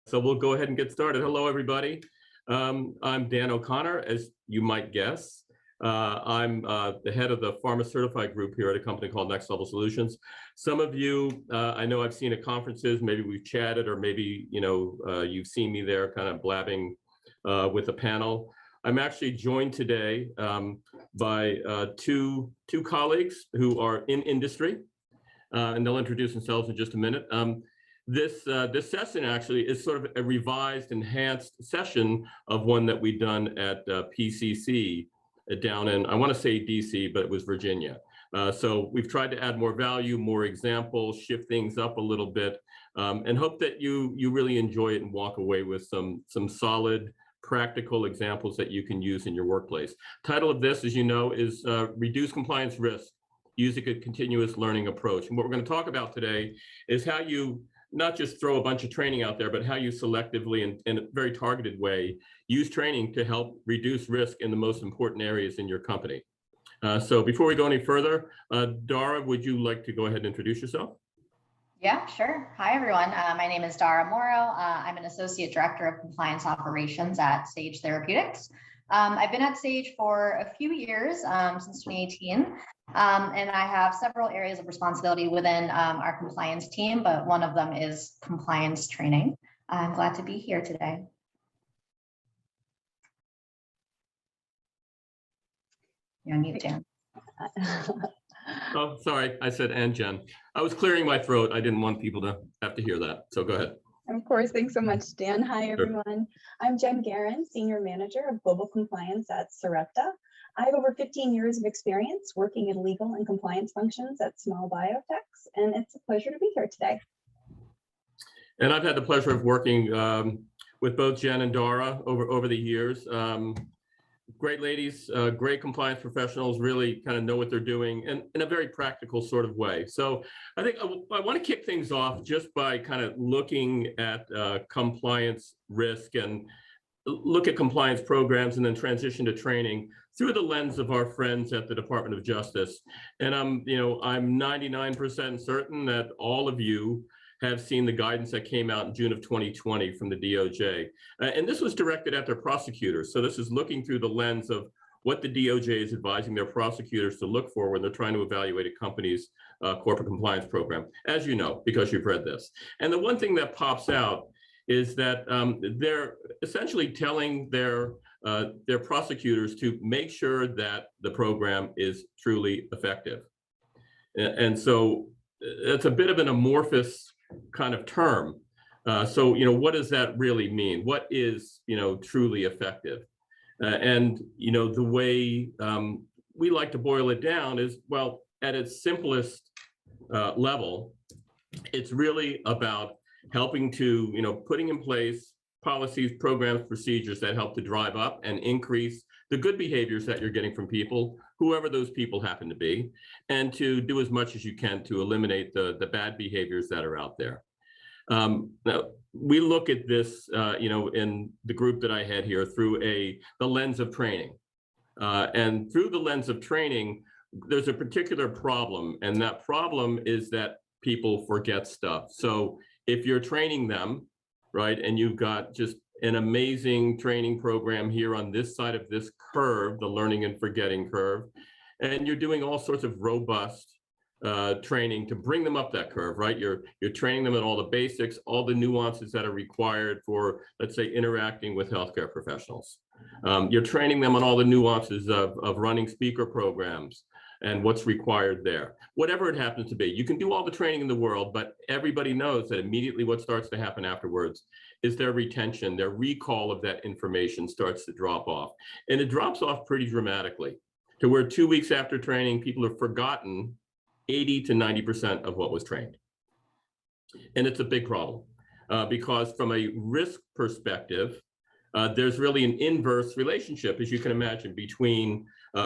So we'll go ahead and get started. Hello, everybody. I'm Dan O'Connor, as you might guess. I'm the head of the Pharma Certified group here at a company called Next Level Solutions. Some of you, I know I've seen at conferences, maybe we've chatted, or maybe you've seen me there kind of blabbing with a panel. I'm actually joined today by two colleagues who are in industry, and they'll introduce themselves in just a minute. This session actually is sort of a revised, enhanced session of one that we've done at PCC down in, I want to say DC, but it was Virginia. So we've tried to add more value, more examples, shift things up a little bit, and hope that you really enjoy it and walk away with some solid, practical examples that you can use in your workplace. Title of this, as you know, is Reduce Compliance Risk Using a Continuous Learning Approach. And what we're going to talk about today is how you not just throw a bunch of training out there, but how you selectively and in a very targeted way use training to help reduce risk in the most important areas in your company. So before we go any further, Dhara, would you like to go ahead and introduce yourself? Yeah, sure. Hi, everyone. My name is Dhara Moro. I'm an Associate Director of Compliance Operations at Sage Therapeutics. I've been at Sage for a few years, since 2018, and I have several areas of responsibility within our compliance team, but one of them is compliance training. I'm glad to be here today. You're on mute, Jen. Oh, sorry, I said and Jen. I was clearing my throat. I didn't want people to have to hear that, so go ahead. Of course, thanks so much, Dan. Hi, everyone. I'm Jen Garon, Senior Manager of Global Compliance at Sarepta. I have over 15 years of experience working in legal and compliance functions at small biotechs, and it's a pleasure to be here today. And I've had the pleasure of working with both Jen and Dhara over the years. Great ladies, great compliance professionals, really kind of know what they're doing and in a very practical sort of way. So I think I want to kick things off just by kind of looking at compliance risk and look at compliance programs and then transition to training through the lens of our friends at the Department of Justice. And I'm 99% certain that all of you have seen the guidance that came out in June of 2020 from the DOJ. And this was directed at their prosecutors. So this is looking through the lens of what the DOJ is advising their prosecutors to look for when they're trying to evaluate a company's corporate compliance program, as you know, because you've read this. And the one thing that pops out is that they're essentially telling their prosecutors to make sure that the program is truly effective. And so it's a bit of an amorphous kind of term. So, what does that really mean? What is, truly effective? And, the way we like to boil it down is, well, at its simplest level, it's really about helping to, putting in place policies, programs, procedures that help to drive up and increase the good behaviors that you're getting from people, whoever those people happen to be, and to do as much as you can to eliminate the bad behaviors that are out there. Now, we look at this, in the group that I had here through the lens of training. And through the lens of training, there's a particular problem, and that problem is that people forget stuff. So if you're training them, right, and you've got just an amazing training program here on this side of this curve, the learning and forgetting curve, and you're doing all sorts of robust training to bring them up that curve, right? You're training them in all the basics, all the nuances that are required for, let's say, interacting with healthcare professionals. You're training them on all the nuances of running speaker programs and what's required there. Whatever it happens to be, you can do all the training in the world, but everybody knows that immediately what starts to happen afterwards is their retention, their recall of that information starts to drop off. And it drops off pretty dramatically to where 2 weeks after training, people have forgotten 80 to 90% of what was trained. And it's a big problem because from a risk perspective, there's really an inverse relationship, as you can imagine, between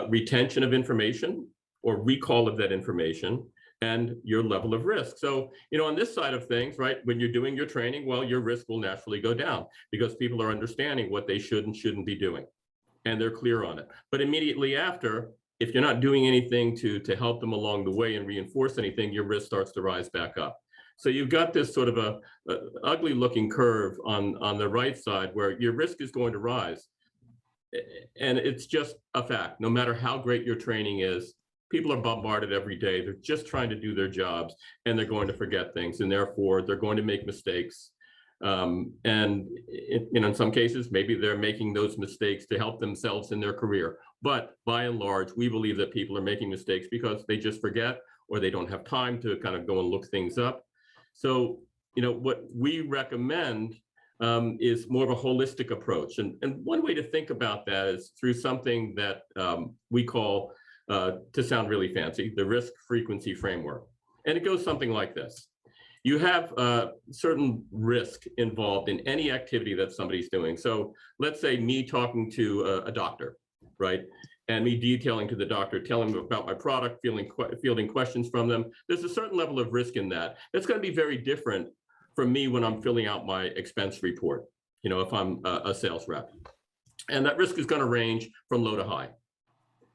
retention of information or recall of that information and your level of risk. So, on this side of things, right, when you're doing your training, well, your risk will naturally go down because people are understanding what they should and shouldn't be doing, and they're clear on it. But immediately after, if you're not doing anything to help them along the way and reinforce anything, your risk starts to rise back up. So you've got this sort of a ugly looking curve on the right side where your risk is going to rise. And it's just a fact. No matter how great your training is, people are bombarded every day. They're just trying to do their jobs, and they're going to forget things, and therefore they're going to make mistakes. In some cases, maybe they're making those mistakes to help themselves in their career. But by and large, we believe that people are making mistakes because they just forget, or they don't have time to kind of go and look things up. So, what we recommend is more of a holistic approach. And one way to think about that is through something that we call, to sound really fancy, the risk frequency framework. And it goes something like this. You have certain risk involved in any activity that somebody's doing. So let's say me talking to a doctor, right? And me detailing to the doctor, telling them about my product, fielding questions from them. There's a certain level of risk in that. It's going to be very different from me when I'm filling out my expense report, if I'm a sales rep. And that risk is going to range from low to high.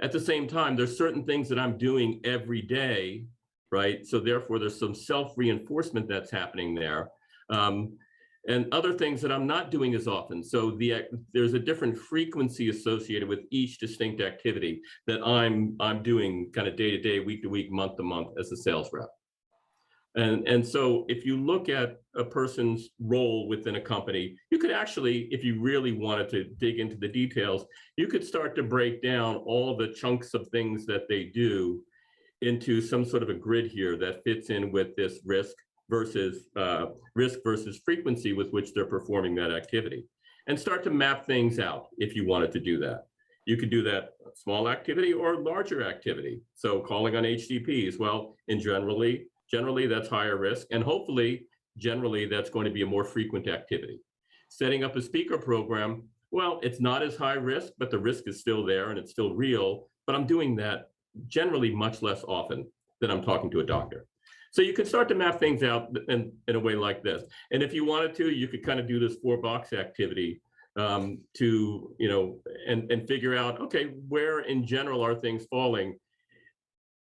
At the same time, there's certain things that I'm doing every day, right? So therefore, there's some self-reinforcement that's happening there. And other things that I'm not doing as often. So there's a different frequency associated with each distinct activity that I'm doing kind of day to day, week to week, month to month as a sales rep. And so if you look at a person's role within a company, you could actually, if you really wanted to dig into the details, you could start to break down all the chunks of things that they do into some sort of a grid here that fits in with this risk versus frequency with which they're performing that activity, and start to map things out if you wanted to do that. You could do that small activity or larger activity. So calling on HCPs, well, generally that's higher risk, and hopefully generally that's going to be a more frequent activity. Setting up a speaker program, well, it's not as high risk, but the risk is still there and it's still real, but I'm doing that generally much less often than I'm talking to a doctor. So you could start to map things out in a way like this. And if you wanted to, you could kind of do this 4-box activity and figure out, okay, where in general are things falling?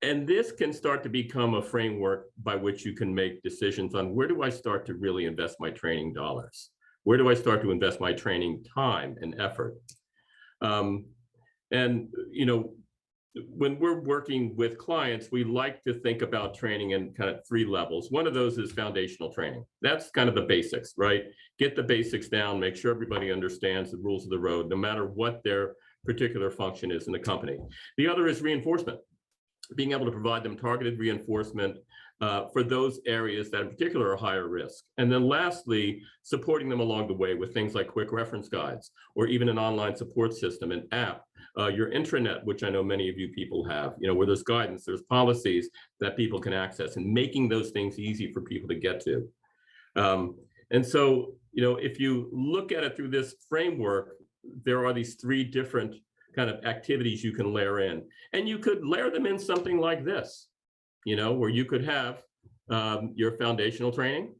And this can start to become a framework by which you can make decisions on, where do I start to really invest my training dollars? Where do I start to invest my training time and effort? When we're working with clients, we like to think about training in kind of 3 levels. One of those is foundational training. That's kind of the basics, right? Get the basics down, make sure everybody understands the rules of the road, no matter what their particular function is in the company. The other is reinforcement, being able to provide them targeted reinforcement for those areas that in particular are higher risk. And then lastly, supporting them along the way with things like quick reference guides, or even an online support system, an app, your intranet, which I know many of you people have, where there's guidance, there's policies that people can access, and making those things easy for people to get to. And so, if you look at it through this framework, there are these 3 different kind of activities you can layer in. And you could layer them in something like this, where you could have your foundational training.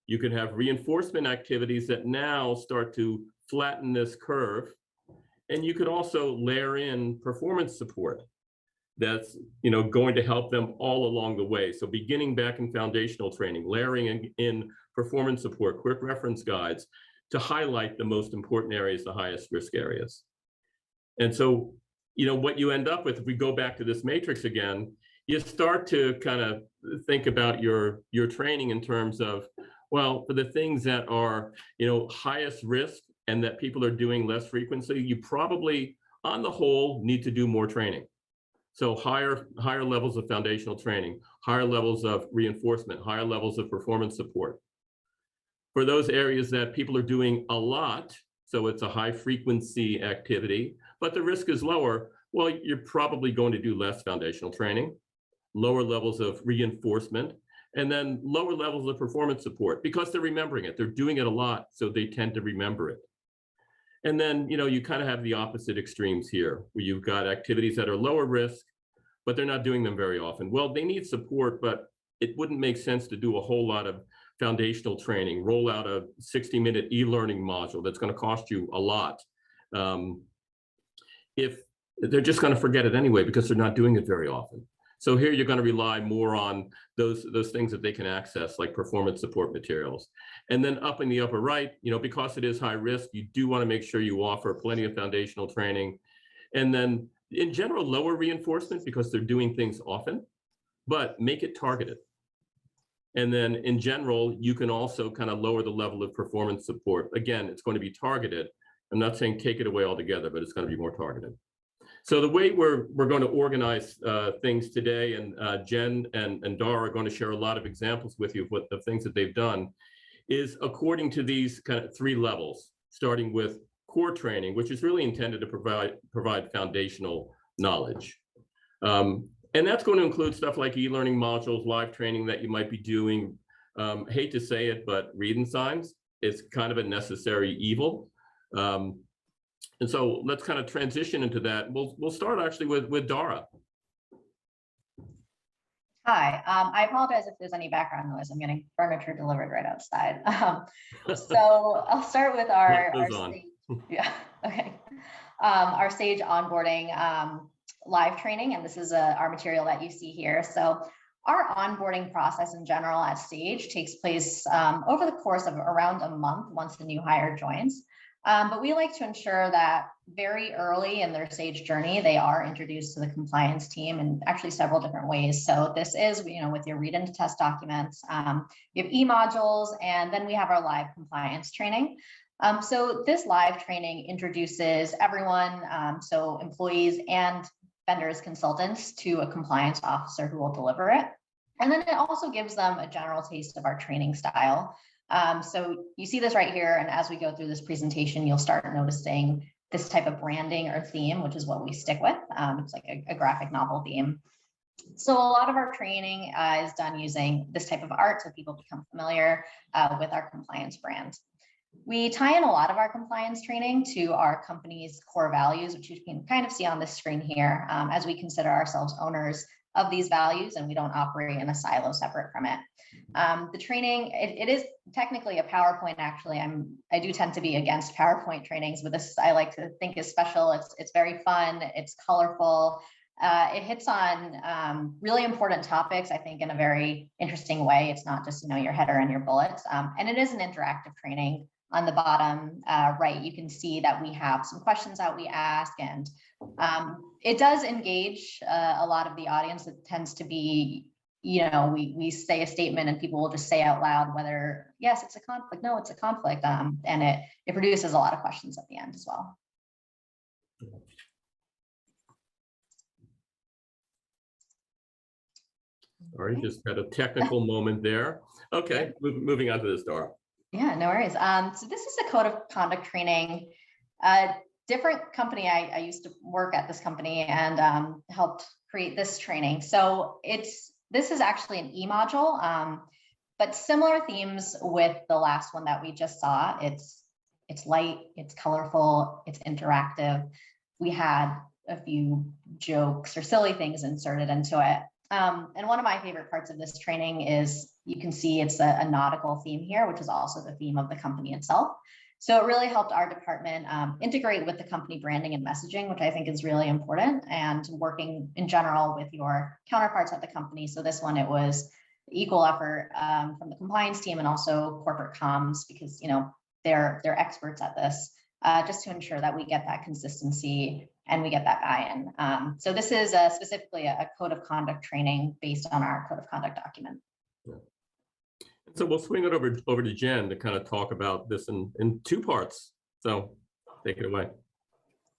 You could have reinforcement activities that now start to flatten this curve. And you could also layer in performance support that's going to help them all along the way. So beginning back in foundational training, layering in performance support, quick reference guides to highlight the most important areas, the highest risk areas. And so, what you end up with, if we go back to this matrix again, you start to kind of think about your training in terms of, well, for the things that are, highest risk and that people are doing less frequency, you probably, on the whole, need to do more training. So higher levels of foundational training, higher levels of reinforcement, higher levels of performance support. For those areas that people are doing a lot, so it's a high frequency activity, but the risk is lower, well, you're probably going to do less foundational training, lower levels of reinforcement, and then lower levels of performance support because they're remembering it. They're doing it a lot, so they tend to remember it. And then, you kind of have the opposite extremes here, where you've got activities that are lower risk, but they're not doing them very often. Well, they need support, but it wouldn't make sense to do a whole lot of foundational training, roll out a 60-minute e-learning module that's going to cost you a lot. If they're just going to forget it anyway because they're not doing it very often. So here you're going to rely more on those things that they can access, like performance support materials. And then up in the upper right, because it is high risk, you do want to make sure you offer plenty of foundational training. And then in general, lower reinforcement because they're doing things often, but make it targeted. And then in general, you can also kind of lower the level of performance support. Again, it's going to be targeted. I'm not saying take it away altogether, but it's going to be more targeted. So the way we're going to organize things today, and Jen and Dhara are going to share a lot of examples with you of things that they've done, is according to these kind of 3 levels, starting with core training, which is really intended to provide foundational knowledge. And that's going to include stuff like e-learning modules, live training that you might be doing. Hate to say it, but reading signs is kind of a necessary evil. And so let's kind of transition into that. We'll start actually with Dhara. Hi, I apologize if there's any background noise. I'm getting furniture delivered right outside. So I'll start with our stage, yeah, okay. Our stage onboarding live training, and this is our material that you see here. So our onboarding process in general at Sage takes place over the course of around a month once the new hire joins. But we like to ensure that very early in their Sage journey, they are introduced to the compliance team in actually several different ways. So this is, with your read into test documents, you have e-modules, and then we have our live compliance training. So this live training introduces everyone, so employees and vendors, consultants, to a compliance officer who will deliver it. And then it also gives them a general taste of our training style. So you see this right here, and as we go through this presentation, you'll start noticing this type of branding or theme, which is what we stick with. It's like a graphic novel theme. So a lot of our training is done using this type of art, so people become familiar with our compliance brand. We tie in a lot of our compliance training to our company's core values, which you can kind of see on this screen here, as we consider ourselves owners of these values, and we don't operate in a silo separate from it. The training, it is technically a PowerPoint. Actually, I do tend to be against PowerPoint trainings, but this I like to think is special. It's very fun. It's colorful. It hits on really important topics, I think, in a very interesting way. It's not just your header and your bullets, and it is an interactive training. On the bottom right, you can see that we have some questions that we ask, and it does engage a lot of the audience. It tends to be, we say a statement and people will just say out loud whether, yes, it's a conflict, no, it's a conflict, and it produces a lot of questions at the end as well. All right, just had a technical moment there. Okay, moving on to this, Dhara. Yeah, no worries. So this is a code of conduct training. Different company. I used to work at this company and helped create this training. So this is actually an e-module, but similar themes with the last one that we just saw. It's light, it's colorful, it's interactive. We had a few jokes or silly things inserted into it. And one of my favorite parts of this training is you can see it's a nautical theme here, which is also the theme of the company itself. So it really helped our department integrate with the company branding and messaging, which I think is really important, and working in general with your counterparts at the company. So this one, it was equal effort from the compliance team and also corporate comms, because they're experts at this, just to ensure that we get that consistency and we get that buy-in. So this is specifically a code of conduct training based on our code of conduct document. Yeah. So we'll swing it over to Jen to kind of talk about this in 2 parts. So take it away.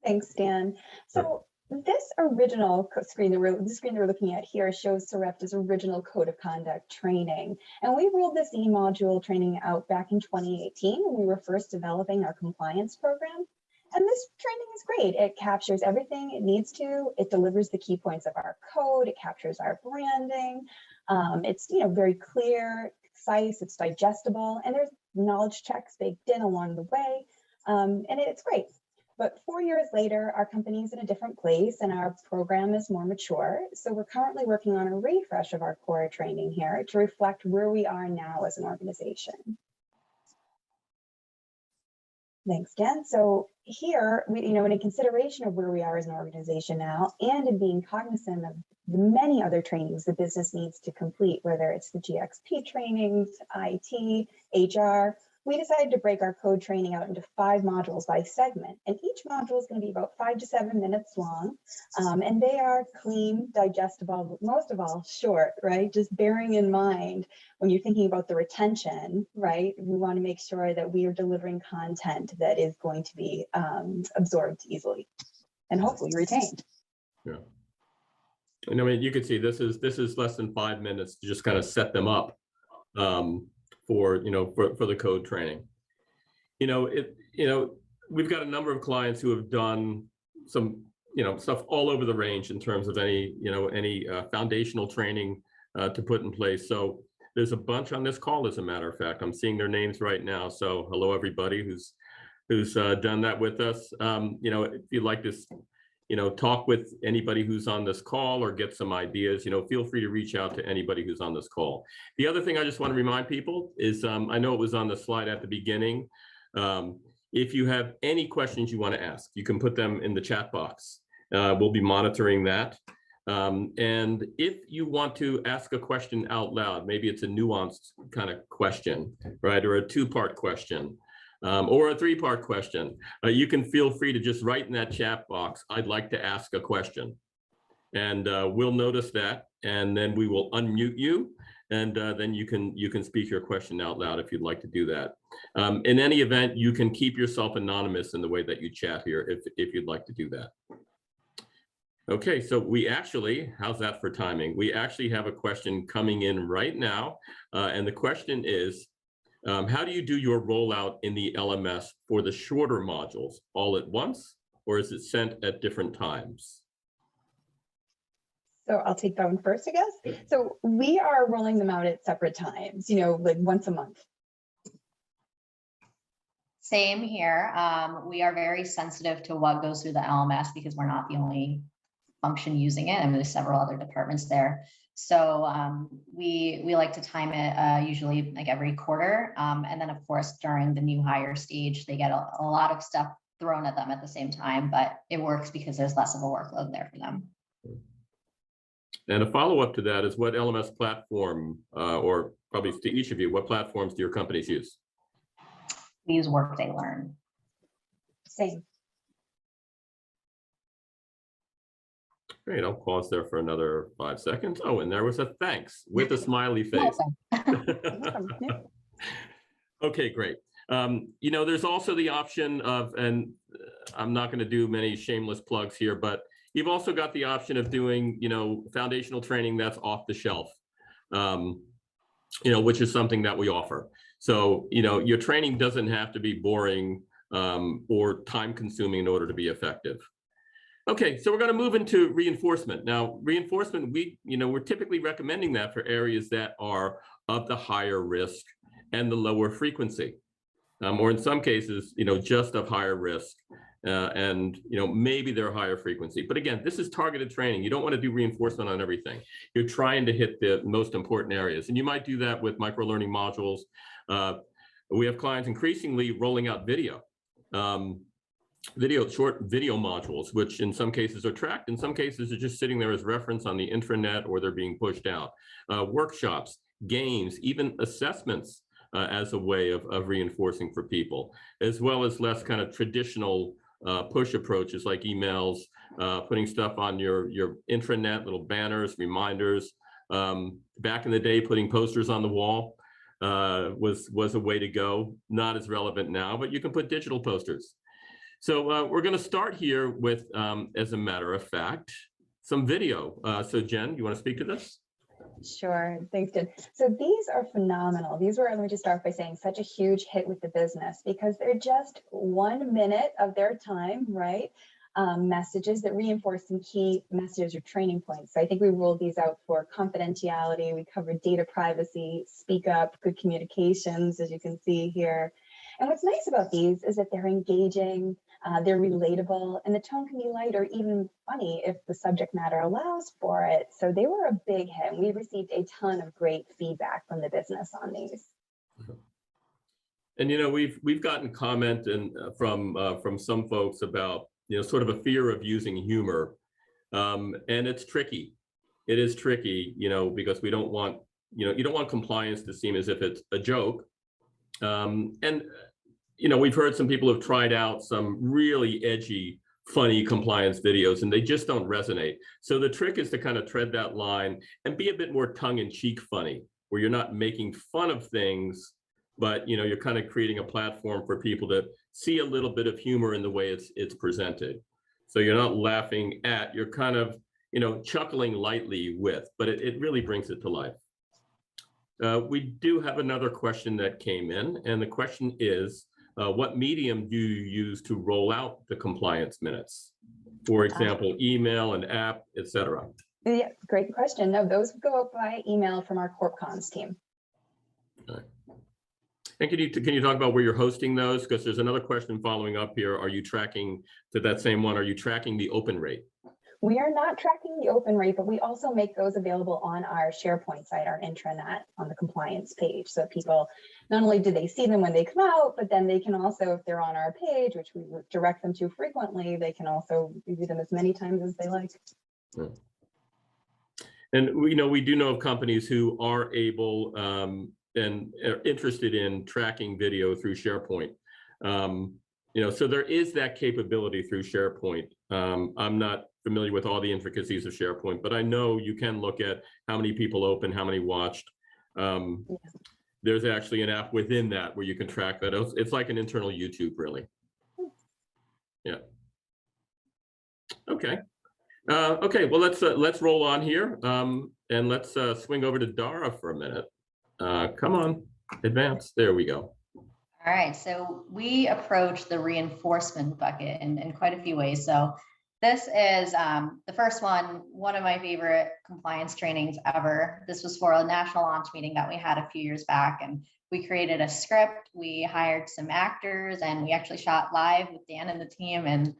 Thanks, Dan. So this original screen that we're looking at here shows Sarepta's original code of conduct training. And we rolled this e-module training out back in 2018 when we were first developing our compliance program. And this training is great. It captures everything it needs to. It delivers the key points of our code. It captures our branding. It's very clear, concise, it's digestible, and there's knowledge checks baked in along the way. And it's great. But 4 years later, our company is in a different place and our program is more mature. So we're currently working on a refresh of our core training here to reflect where we are now as an organization. Thanks, Jen. So here, in consideration of where we are as an organization now, and in being cognizant of the many other trainings the business needs to complete, whether it's the GXP trainings, IT, HR, we decided to break our code training out into 5 modules by segment. And each module is going to be about 5 to 7 minutes long. And they are clean, digestible, but most of all, short, right? Just bearing in mind when you're thinking about the retention, right? We want to make sure that we are delivering content that is going to be absorbed easily and hopefully retained. Yeah. And I mean, you can see this is less than 5 minutes to just kind of set them up for the code training. We've got a number of clients who have done some stuff all over the range in terms of any foundational training to put in place. So there's a bunch on this call, as a matter of fact. I'm seeing their names right now. So hello, everybody who's done that with us. If you'd like to talk with anybody who's on this call or get some ideas, feel free to reach out to anybody who's on this call. The other thing I just want to remind people is, I know it was on the slide at the beginning. If you have any questions you want to ask, you can put them in the chat box. We'll be monitoring that. And if you want to ask a question out loud, maybe it's a nuanced kind of question, right? Or a 2-part question. Or a 3-part question. You can feel free to just write in that chat box, I'd like to ask a question. And we'll notice that, and then we will unmute you, and then you can speak your question out loud if you'd like to do that. In any event, you can keep yourself anonymous in the way that you chat here if you'd like to do that. Okay, so we actually, how's that for timing? We actually have a question coming in right now, and the question is, how do you do your rollout in the LMS for the shorter modules all at once, or is it sent at different times? So I'll take that one first, I guess. So we are rolling them out at separate times, like once a month. Same here. We are very sensitive to what goes through the LMS because we're not the only function using it, and there's several other departments there. So we like to time it usually like every quarter. And then of course, during the new hire stage, they get a lot of stuff thrown at them at the same time, but it works because there's less of a workload there for them. And a follow-up to that is, what LMS platform, or probably to each of you, what platforms do your companies use? We use Workday Learn. Same. Great, I'll pause there for another 5 seconds. Oh, and there was a thanks with a smiley face. Okay, great. There's also the option of, and I'm not going to do many shameless plugs here, but you've also got the option of doing, foundational training that's off the shelf, which is something that we offer. So, your training doesn't have to be boring or time consuming in order to be effective. Okay, so we're going to move into reinforcement. Now, reinforcement, we're typically recommending that for areas that are of the higher risk and the lower frequency, or in some cases, just of higher risk, and maybe they're higher frequency. But again, this is targeted training. You don't want to do reinforcement on everything. You're trying to hit the most important areas, and you might do that with micro-learning modules. We have clients increasingly rolling out video. Short video modules, which in some cases are tracked, in some cases are just sitting there as reference on the intranet, or they're being pushed out. Workshops, games, even assessments as a way of reinforcing for people, as well as less kind of traditional push approaches like emails, putting stuff on your intranet, little banners, reminders. Back in the day, putting posters on the wall was a way to go. Not as relevant now, but you can put digital posters. So we're going to start here with, as a matter of fact, some video. So Jen, you want to speak to this? Sure, thanks, Jen. So these are phenomenal. These were, let me just start by saying, such a huge hit with the business because they're just 1 minute of their time, right? Messages that reinforce some key messages or training points. So I think we rolled these out for confidentiality. We covered data privacy, speak up, good communications, as you can see here. And what's nice about these is that they're engaging, they're relatable, and the tone can be light or even funny if the subject matter allows for it. So they were a big hit. We received a ton of great feedback from the business on these. And we've gotten comment from some folks about sort of a fear of using humor, and it's tricky. It is tricky, because we don't want you don't want compliance to seem as if it's a joke. And we've heard some people have tried out some really edgy, funny compliance videos, and they just don't resonate. So the trick is to kind of tread that line and be a bit more tongue-in-cheek funny, where you're not making fun of things, but you're kind of creating a platform for people to see a little bit of humor in the way it's presented. So you're not laughing at, you're kind of chuckling lightly with, but it really brings it to life. We do have another question that came in, and the question is, what medium do you use to roll out the compliance minutes? For example, email, an app, etc. Yeah, great question. No, those go out by email from our Corp Comms team. Okay. And can you talk about where you're hosting those? Because there's another question following up here. Are you tracking, to that same one, are you tracking the open rate? We are not tracking the open rate, but we also make those available on our SharePoint site, our intranet, on the compliance page. So people, not only do they see them when they come out, but then they can also, if they're on our page, which we direct them to frequently, they can also review them as many times as they like. Yeah. And we do know of companies who are able and are interested in tracking video through SharePoint. So there is that capability through SharePoint. I'm not familiar with all the intricacies of SharePoint, but I know you can look at how many people open, how many watched. There's actually an app within that where you can track that. It's like an internal YouTube, really. Yeah. Okay. Okay. Well, let's roll on here, and let's swing over to Dhara for a minute. Come on, advance. There we go. All right, so we approach the reinforcement bucket in quite a few ways. So this is the first one of my favorite compliance trainings ever. This was for a national launch meeting that we had a few years back, and we created a script, we hired some actors, and we actually shot live with Dan and the team in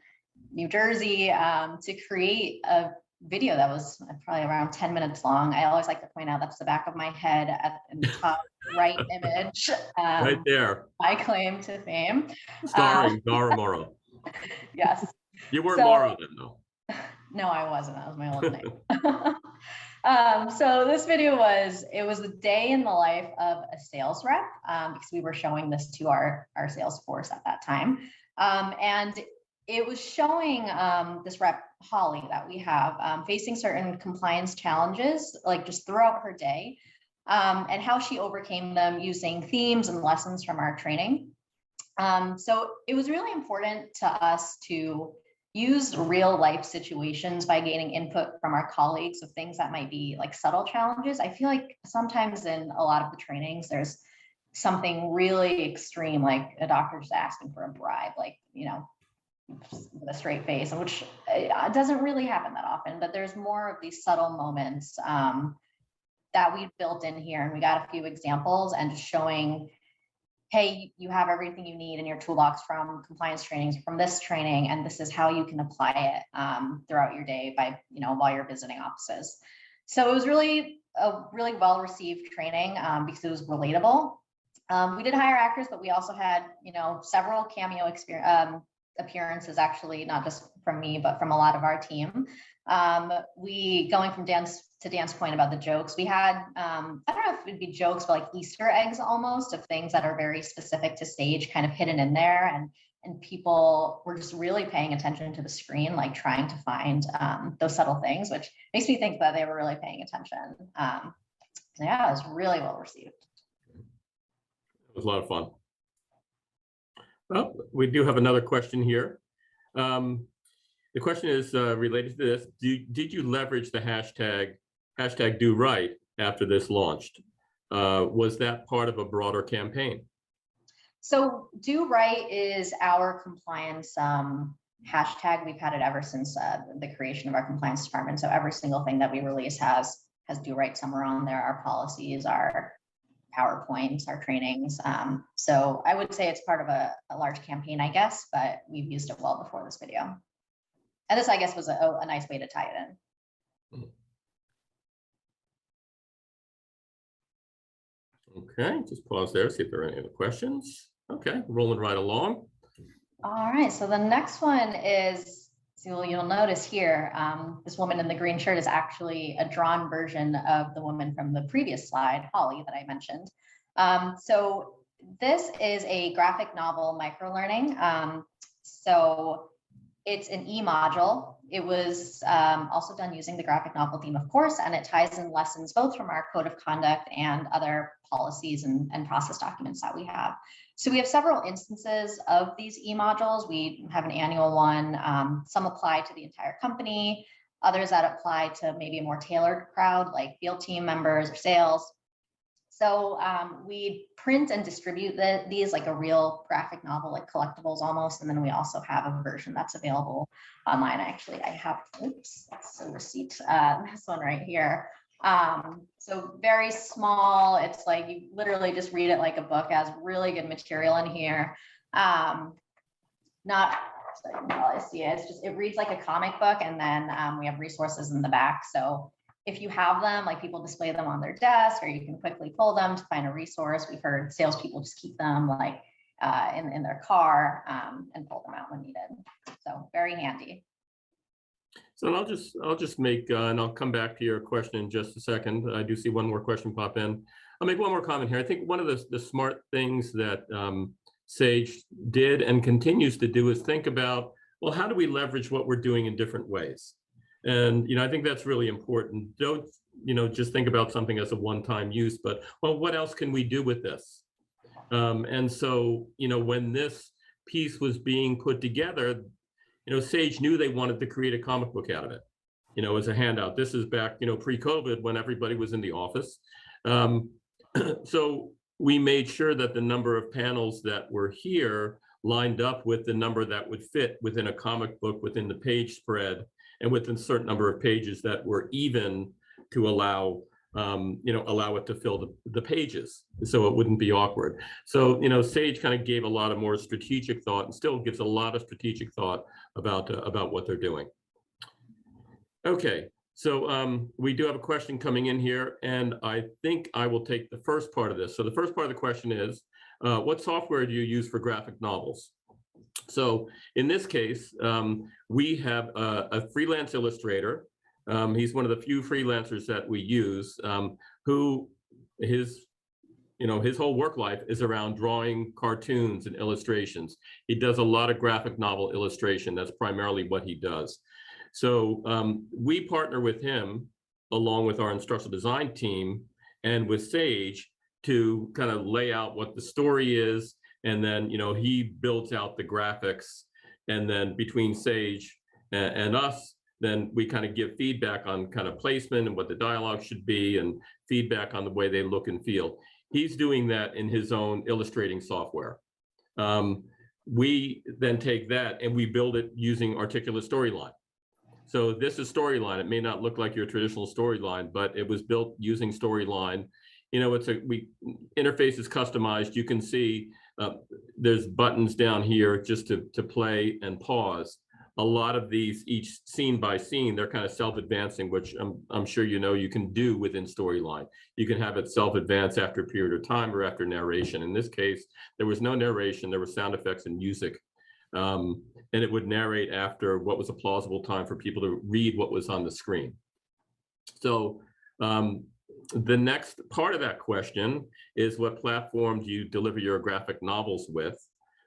New Jersey to create a video that was probably around 10 minutes long. I always like to point out that's the back of my head in the top right image. Right there. My claim to fame. Starring Dhara Moro. Yes. You weren't Moro then, though. No, I wasn't. That was my old name. So this video was the day in the life of a sales rep, because we were showing this to our sales force at that time. And it was showing this rep, Holly, that we have facing certain compliance challenges, like just throughout her day, and how she overcame them using themes and lessons from our training. So it was really important to us to use real life situations by gaining input from our colleagues of things that might be like subtle challenges. I feel like sometimes in a lot of the trainings, there's something really extreme, like a doctor just asking for a bribe, like, with a straight face, which doesn't really happen that often, but there's more of these subtle moments that we've built in here. And we got a few examples and just showing, hey, you have everything you need in your toolbox from compliance trainings, from this training, and this is how you can apply it throughout your day by, while you're visiting offices. So it was really a really well-received training because it was relatable. We did hire actors, but we also had, several cameo appearances, actually, not just from me, but from a lot of our team. Going from Dan's point about the jokes, we had, I don't know if it'd be jokes, but like Easter eggs almost, of things that are very specific to Sage kind of hidden in there. And people were just really paying attention to the screen, like trying to find those subtle things, which makes me think that they were really paying attention. Yeah, it was really well received. It was a lot of fun. Well, we do have another question here. The question is related to this. Did you leverage the hashtag do right after this launched? Was that part of a broader campaign? So do right is our compliance hashtag. We've had it ever since the creation of our compliance department. So every single thing that we release has do right somewhere on there. Our policies, our PowerPoints, our trainings. So I would say it's part of a large campaign, I guess, but we've used it well before this video. And this, I guess, was a nice way to tie it in. Okay, just pause there, see if there are any other questions. Okay, rolling right along. All right, so the next one is, so you'll notice here, this woman in the green shirt is actually a drawn version of the woman from the previous slide, Holly, that I mentioned. So this is a graphic novel microlearning. So it's an e-module. It was also done using the graphic novel theme, of course, and it ties in lessons both from our code of conduct and other policies and process documents that we have. So we have several instances of these e-modules. We have an annual one. Some apply to the entire company, others that apply to maybe a more tailored crowd like field team members or sales. So we print and distribute these like a real graphic novel, like collectibles almost. And then we also have a version that's available online. Actually, I have, oops, that's a receipt. This one right here. So very small. It's like you literally just read it like a book. It has really good material in here. Not, so you can probably see it. It's just, it reads like a comic book, and then we have resources in the back. So if you have them, like people display them on their desk, or you can quickly pull them to find a resource. We've heard salespeople just keep them like in their car and pull them out when needed. So very handy. So I'll just make, and I'll come back to your question in just a second. I do see one more question pop in. I'll make one more comment here. I think one of the smart things that Sage did and continues to do is think about, well, how do we leverage what we're doing in different ways? And, I think that's really important. Don't, just think about something as a one-time use, but, well, what else can we do with this? And so, when this piece was being put together, Sage knew they wanted to create a comic book out of it, as a handout. This is back, pre-COVID when everybody was in the office. So we made sure that the number of panels that were here lined up with the number that would fit within a comic book within the page spread, and within a certain number of pages that were even to allow it to fill the pages, so it wouldn't be awkward. So, Sage kind of gave a lot of more strategic thought, and still gives a lot of strategic thought about what they're doing. Okay, so we do have a question coming in here, and I think I will take the first part of this. So the first part of the question is, what software do you use for graphic novels? So in this case, we have a freelance illustrator. He's one of the few freelancers that we use, who his whole work life is around drawing cartoons and illustrations. He does a lot of graphic novel illustration. That's primarily what he does. So we partner with him along with our instructional design team and with Sage to kind of lay out what the story is. And then, he builds out the graphics, and then between Sage and us, then we kind of give feedback on kind of placement and what the dialogue should be, and feedback on the way they look and feel. He's doing that in his own illustrating software. We then take that and we build it using Articulate Storyline. So this is Storyline. It may not look like your traditional Storyline, but it was built using Storyline. Interface is customized. You can see there's buttons down here just to play and pause. A lot of these, each scene by scene, they're kind of self-advancing, which I'm sure you can do within Storyline. You can have it self-advance after a period of time or after narration. In this case, there was no narration. There were sound effects and music. And it would narrate after what was a plausible time for people to read what was on the screen. So the next part of that question is, what platform do you deliver your graphic novels with?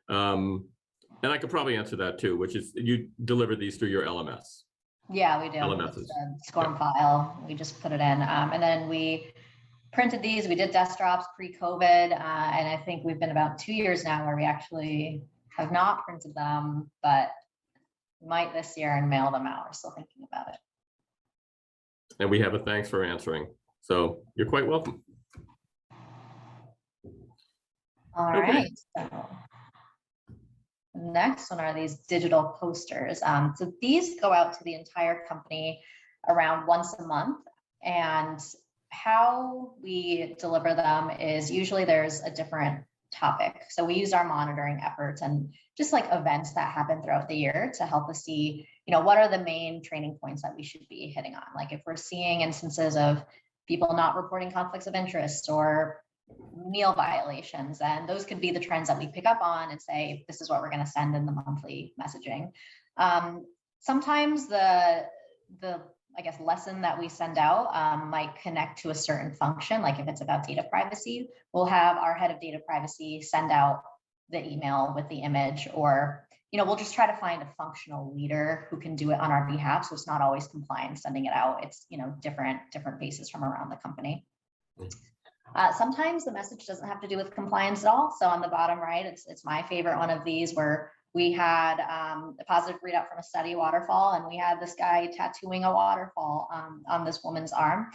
And I could probably answer that too, which is you deliver these through your LMS. Yeah, we do. LMSs. SCORM file. We just put it in. And then we printed these. We did desk drops pre-COVID. And I think we've been about 2 years now where we actually have not printed them, but we might this year and mail them out. We're still thinking about it. And we have a thanks for answering. So you're quite welcome. All right. So next one are these digital posters. So these go out to the entire company around once a month. And how we deliver them is usually there's a different topic. So we use our monitoring efforts and just like events that happen throughout the year to help us see, what are the main training points that we should be hitting on. Like if we're seeing instances of people not reporting conflicts of interest, or meal violations. And those could be the trends that we pick up on and say, this is what we're going to send in the monthly messaging. Sometimes the I guess lesson that we send out might connect to a certain function. Like if it's about data privacy, we'll have our head of data privacy send out the email with the image, or we'll just try to find a functional leader who can do it on our behalf. So it's not always compliance sending it out. It's different faces from around the company. Sometimes the message doesn't have to do with compliance at all. So on the bottom right, it's my favorite one of these, where we had a positive readout from a study, waterfall, and we had this guy tattooing a waterfall on this woman's arm.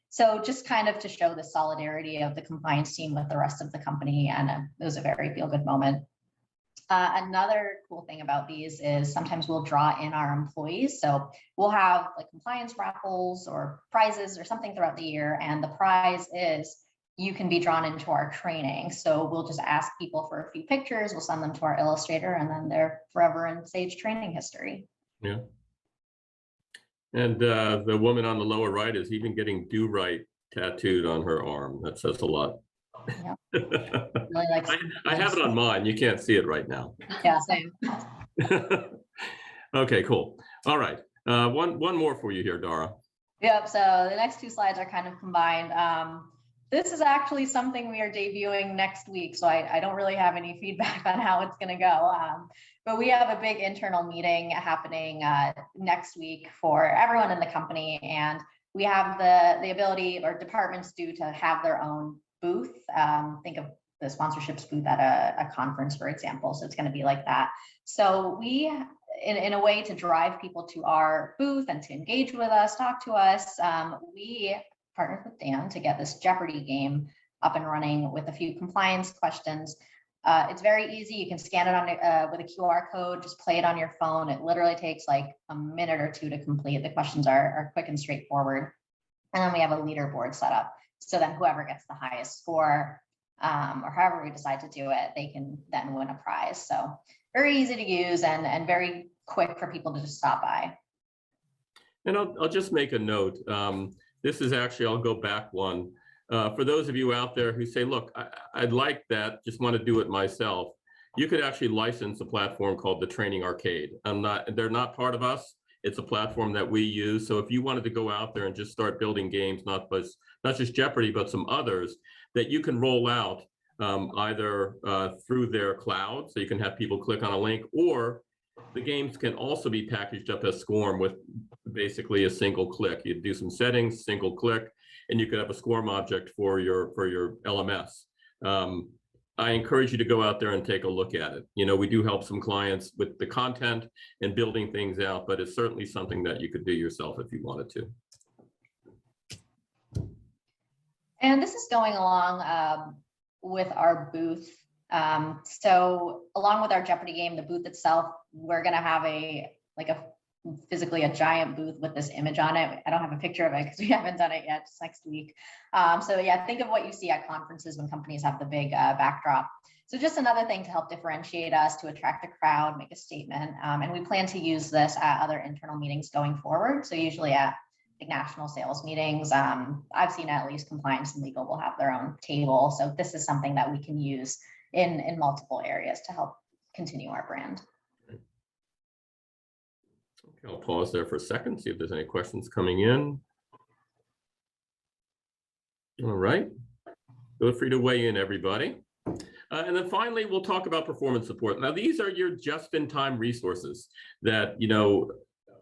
So just kind of to show the solidarity of the compliance team with the rest of the company, and it was a very feel-good moment. Another cool thing about these is sometimes we'll draw in our employees. So we'll have like compliance raffles or prizes or something throughout the year, and the prize is you can be drawn into our training. So we'll just ask people for a few pictures, we'll send them to our illustrator, and then they're forever in Sage training history. Yeah. And the woman on the lower right is even getting "do right" tattooed on her arm. That says a lot. Yeah. Really like I have it on mine. You can't see it right now. Yeah, same. Okay, cool. All right. One more for you here, Dhara. Yep. So the next two slides are kind of combined. This is actually something we are debuting next week, so I don't really have any feedback on how it's going to go. But we have a big internal meeting happening next week for everyone in the company, and we have the ability, or departments do, to have their own booth. Think of the sponsorships booth at a conference, for example. So it's going to be like that. So we, in a way to drive people to our booth and to engage with us, talk to us, we partnered with Dan to get this Jeopardy game up and running with a few compliance questions. It's very easy. You can scan it on with a QR code, just play it on your phone. It literally takes like a minute or two to complete. The questions are quick and straightforward. And then we have a leaderboard set up. So then whoever gets the highest score, or however we decide to do it, they can then win a prize. So very easy to use and very quick for people to just stop by. And I'll just make a note. This is actually, I'll go back one. For those of you out there who say, look, I'd like that, just want to do it myself, you could actually license a platform called the Training Arcade. They're not part of us. It's a platform that we use. So if you wanted to go out there and just start building games, not just Jeopardy, but some others that you can roll out either through their cloud, so you can have people click on a link, or the games can also be packaged up as SCORM with basically a single click. You do some settings, single click, and you could have a SCORM object for your LMS. I encourage you to go out there and take a look at it. We do help some clients with the content and building things out, but it's certainly something that you could do yourself if you wanted to. And this is going along with our booth. So along with our Jeopardy game, the booth itself, we're going to have physically a giant booth with this image on it. I don't have a picture of it because we haven't done it yet. It's next week. So yeah, think of what you see at conferences when companies have the big backdrop. So just another thing to help differentiate us, to attract a crowd, make a statement. And we plan to use this at other internal meetings going forward. So usually at national sales meetings, I've seen at least compliance and legal will have their own table. So this is something that we can use in multiple areas to help continue our brand. Okay, I'll pause there for a second, see if there's any questions coming in. All right, feel free to weigh in, everybody. And then finally, we'll talk about performance support. Now, these are your just-in-time resources that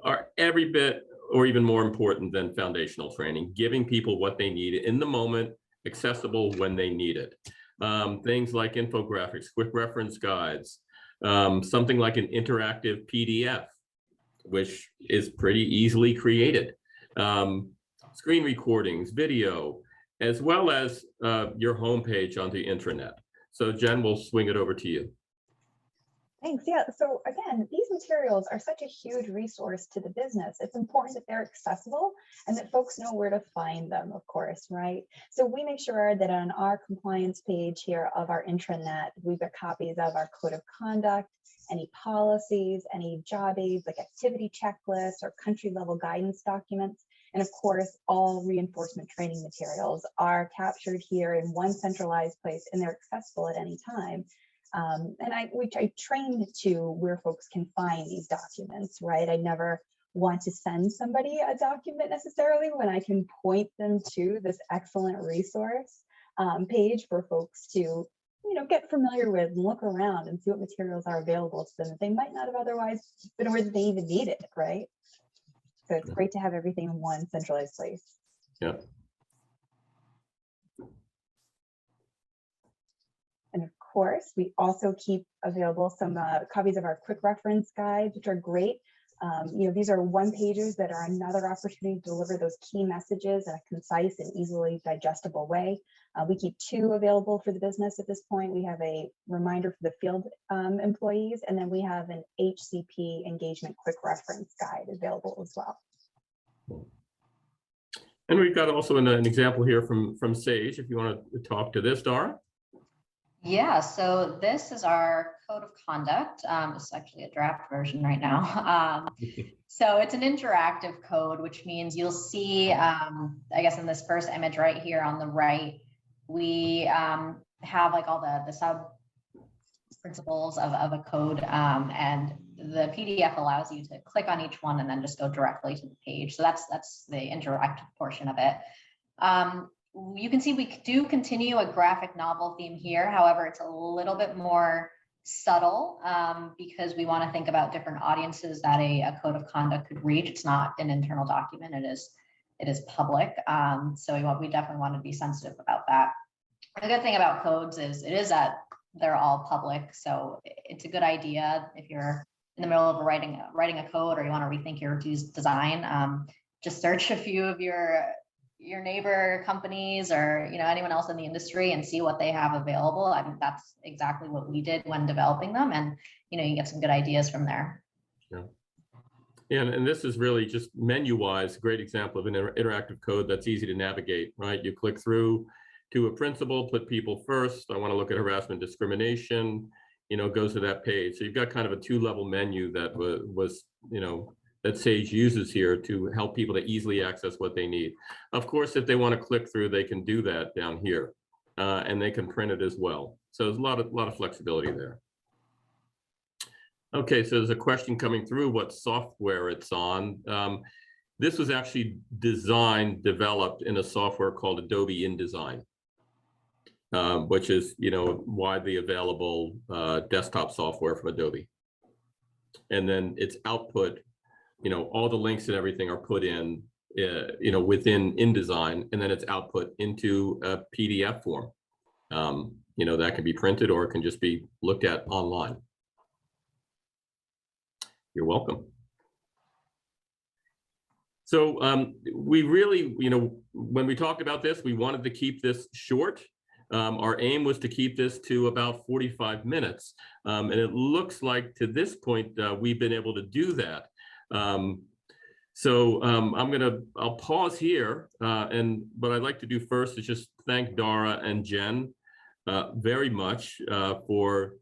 are every bit or even more important than foundational training, giving people what they need in the moment, accessible when they need it. Things like infographics, quick reference guides, something like an interactive PDF, which is pretty easily created, screen recordings, video, as well as your homepage on the intranet. So Jen, we'll swing it over to you. Thanks. Yeah. So again, these materials are such a huge resource to the business. It's important that they're accessible and that folks know where to find them, of course, right? So we make sure that on our compliance page here of our intranet, we've got copies of our code of conduct, any policies, any job aids like activity checklists or country level guidance documents. And of course, all reinforcement training materials are captured here in one centralized place, and they're accessible at any time. Which I trained to where folks can find these documents, right? I never want to send somebody a document necessarily when I can point them to this excellent resource page for folks to, get familiar with and look around and see what materials are available to them that they might not have otherwise been aware that they even needed, right? So it's great to have everything in one centralized place. Yeah. And of course, we also keep available some copies of our quick reference guides, which are great. These are one pages that are another opportunity to deliver those key messages in a concise and easily digestible way. We keep 2 available for the business at this point. We have a reminder for the field employees, and then we have an HCP engagement quick reference guide available as well. And we've got also an example here from Sage, if you want to talk to this, Dhara. Yeah, so this is our code of conduct. It's actually a draft version right now. So it's an interactive code, which means you'll see, I guess in this first image right here on the right, we have like all the sub principles of a code, and the PDF allows you to click on each one and then just go directly to the page. So that's the interactive portion of it. You can see we do continue a graphic novel theme here. However, it's a little bit more subtle because we want to think about different audiences that a code of conduct could reach. It's not an internal document. It is public. So we definitely want to be sensitive about that. The good thing about codes is that they're all public. So it's a good idea if you're in the middle of writing a code or you want to rethink your design, just search a few of your neighbor companies or anyone else in the industry and see what they have available. I mean, that's exactly what we did when developing them, and you can get some good ideas from there. Yeah, and this is really just menu-wise a great example of an interactive code that's easy to navigate, right? You click through to a principle, put people first. I want to look at harassment, discrimination, goes to that page. So you've got kind of a 2-level menu that was that Sage uses here to help people to easily access what they need. Of course, if they want to click through, they can do that down here, and they can print it as well. So there's a lot of flexibility there. Okay, so there's a question coming through what software it's on. This was actually developed in a software called Adobe InDesign, which is widely available desktop software from Adobe. And then its output, all the links and everything are put in, within InDesign, and then it's output into a PDF form. That can be printed or it can just be looked at online. You're welcome. So we really, when we talked about this, we wanted to keep this short. Our aim was to keep this to about 45 minutes. And it looks like to this point, we've been able to do that. I'll pause here, and what I'd like to do first is just thank Dhara and Jen very much for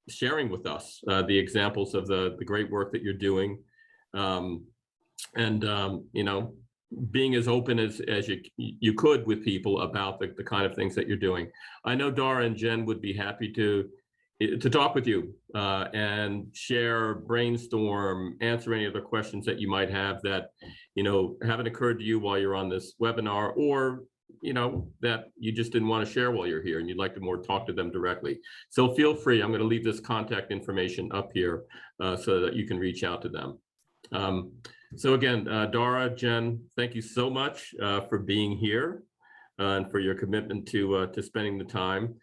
sharing with us the examples of the great work that you're doing, being as open as you could with people about the kind of things that you're doing. I know Dhara and Jen would be happy to talk with you and share, brainstorm, answer any other questions that you might have that haven't occurred to you while you're on this webinar, or that you just didn't want to share while you're here and you'd like to more talk to them directly. So feel free. I'm going to leave this contact information up here so that you can reach out to them. So again, Dhara, Jen, thank you so much for being here and for your commitment to spending the time.